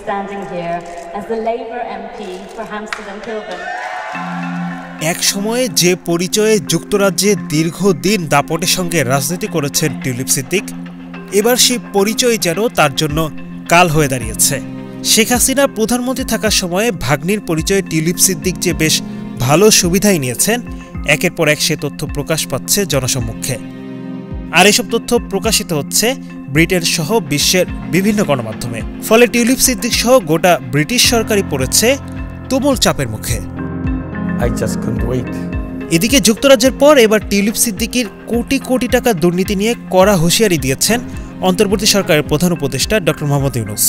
standing here as the Labour MP for Hampstead and Kilburn. এক সময়ে যে পরিচয়ে যুক্তরাজ্যে দীর্ঘদিন দাপটের সঙ্গে রাজনীতি করেছেন টিউলিপ সিদ্দিক, এবার সেই পরিচয় যেন তার জন্য কাল হয়ে দাঁড়িয়েছে। শেখ হাসিনা প্রধানমন্ত্রী থাকার সময়ে ভাগ্নির পরিচয়ে টিউলিপ সিদ্দিক যে বেশ ভালো সুবিধাই নিয়েছেন, একের পর এক সে তথ্য প্রকাশ পাচ্ছে জনসম্মুখে। আর এসব তথ্য প্রকাশিত হচ্ছে ব্রিটেন সহ বিশ্বের বিভিন্ন গণমাধ্যমে। ফলে টিউলিপ সিদ্দিক সহ গোটা ব্রিটিশ সরকারই পড়েছে তুমুল চাপের মুখে। এদিকে যুক্তরাজ্যের পর এবার টিউলিপ সিদ্দিকির কোটি কোটি টাকা দুর্নীতি নিয়ে কড়া হুঁশিয়ারি দিয়েছেন অন্তর্বর্তী সরকারের প্রধান উপদেষ্টা ড. মোহাম্মদ ইউনূস।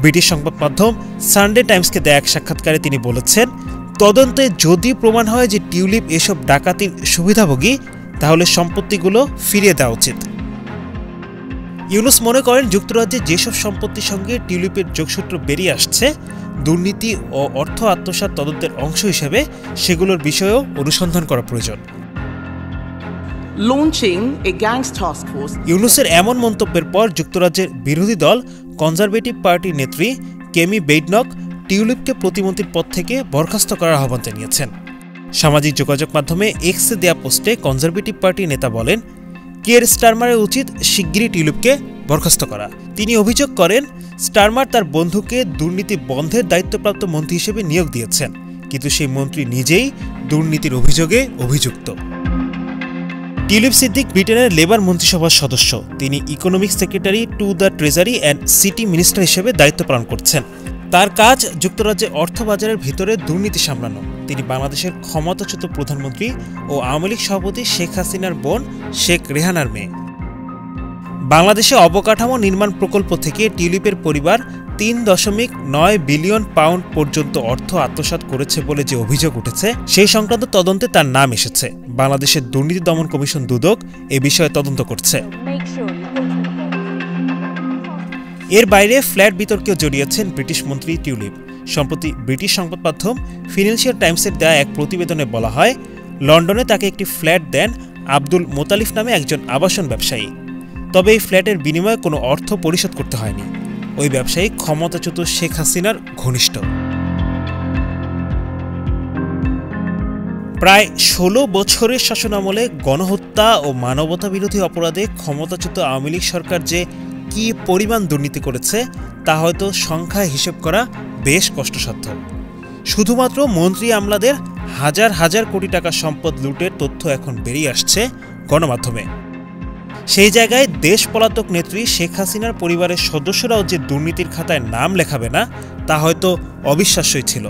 ব্রিটিশ সংবাদ মাধ্যম সানডে টাইমসকে দেয়া এক সাক্ষাৎকারে তিনি বলেছেন, তদন্তে যদি প্রমাণ হয় যে টিউলিপ এসব ডাকাতির সুবিধাভোগী, তাহলে সম্পত্তিগুলো ফিরিয়ে দেওয়া উচিত। ইউনূস মনে করেন, যুক্তরাজ্যে যেসব সম্পত্তির সঙ্গে টিউলিপের যোগসূত্র বেরিয়ে আসছে, দুর্নীতি ও অর্থ আত্মসাৎ তদন্তের অংশ হিসেবে সেগুলোর বিষয়েও অনুসন্ধান করা প্রয়োজন। ইউনূসের এমন মন্তব্যের পর যুক্তরাজ্যের বিরোধী দল কনজারভেটিভ পার্টির নেত্রী কেমি বেইডনক টিউলিপকে প্রতিমন্ত্রীর পদ থেকে বরখাস্ত করার আহ্বান জানিয়েছেন। সামাজিক যোগাযোগ মাধ্যমে এক্সে দেয়া পোস্টে কনজারভেটিভ পার্টির নেতা বলেন, কিয়ার স্টারমারের উচিত শিগগিরই টিউলিপকে বরখাস্ত করা। তিনি অভিযোগ করেন, স্টারমার তার বন্ধুকে দুর্নীতি বন্ধের দায়িত্বপ্রাপ্ত মন্ত্রী হিসেবে নিয়োগ দিয়েছেন, কিন্তু সেই মন্ত্রী নিজেই দুর্নীতির অভিযোগে অভিযুক্ত। টিউলিপ সিদ্দিক ব্রিটেনের লেবার মন্ত্রিসভার সদস্য। তিনি economic secretary to the treasury and city minister হিসেবে দায়িত্ব পালন করছেন। তার কাজ যুক্তরাজ্যের অর্থবাজারের ভিতরে দুর্নীতি সামলানো। তিনি বাংলাদেশের ক্ষমতাচ্যুত প্রধানমন্ত্রী ও আওয়ামী লীগ সভাপতি শেখ হাসিনার বোন শেখ রেহানার মেয়ে। বাংলাদেশে অবকাঠামো নির্মাণ প্রকল্প থেকে টিউলিপের পরিবার ৩.৯ বিলিয়ন পাউন্ড পর্যন্ত অর্থ আত্মসাৎ করেছে বলে যে অভিযোগ উঠেছে, সেই সংক্রান্ত তদন্তে তার নাম এসেছে। বাংলাদেশের দুর্নীতি দমন কমিশন দুদক এ বিষয়ে তদন্ত করছে। এর বাইরে ফ্ল্যাট বিতর্কেও জড়িয়েছেন ব্রিটিশ মন্ত্রী টিউলিপ। সম্প্রতি ব্রিটিশ সংবাদ মাধ্যম ফিনান্সিয়াল টাইমসের দেয়া এক প্রতিবেদনে বলা হয়, লন্ডনে তাকে একটি ফ্ল্যাট দেন আব্দুল মোতালিফ নামে একজন আবাসন ব্যবসায়ী। তবে এই ফ্ল্যাটের বিনিময়ে কোনো অর্থ পরিশোধ করতে হয়নি। ওই ব্যবসায়ী ক্ষমতাচ্যুত শেখ হাসিনার ঘনিষ্ঠ। প্রায় ১৬ বছরের শাসনামলে গণহত্যা ও মানবতাবিরোধী অপরাধে ক্ষমতাচ্যুত আওয়ামী লীগ সরকার যে কী পরিমাণ দুর্নীতি করেছে, তা হয়তো সংখ্যায় হিসেব করা বেশ কষ্টসাধ্য। শুধুমাত্র মন্ত্রী আমলাদের হাজার হাজার কোটি টাকা সম্পদ লুটের তথ্য এখন বেরিয়ে আসছে গণমাধ্যমে। সেই জায়গায় দেশ পলাতক নেত্রী শেখ হাসিনার পরিবারের সদস্যরাও যে দুর্নীতির খাতায় নাম লেখাবে না, তা হয়তো অবিশ্বাস্যই ছিল।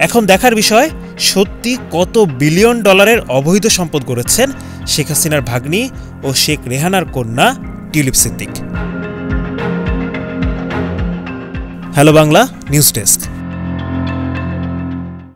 এখন দেখার বিষয়, সত্যি কত বিলিয়ন ডলারের অবৈধ সম্পদ গড়েছেন শেখ হাসিনার ভাগ্নি ও শেখ রেহানার কন্যা tulip Siddique. Hello Bangla news desk.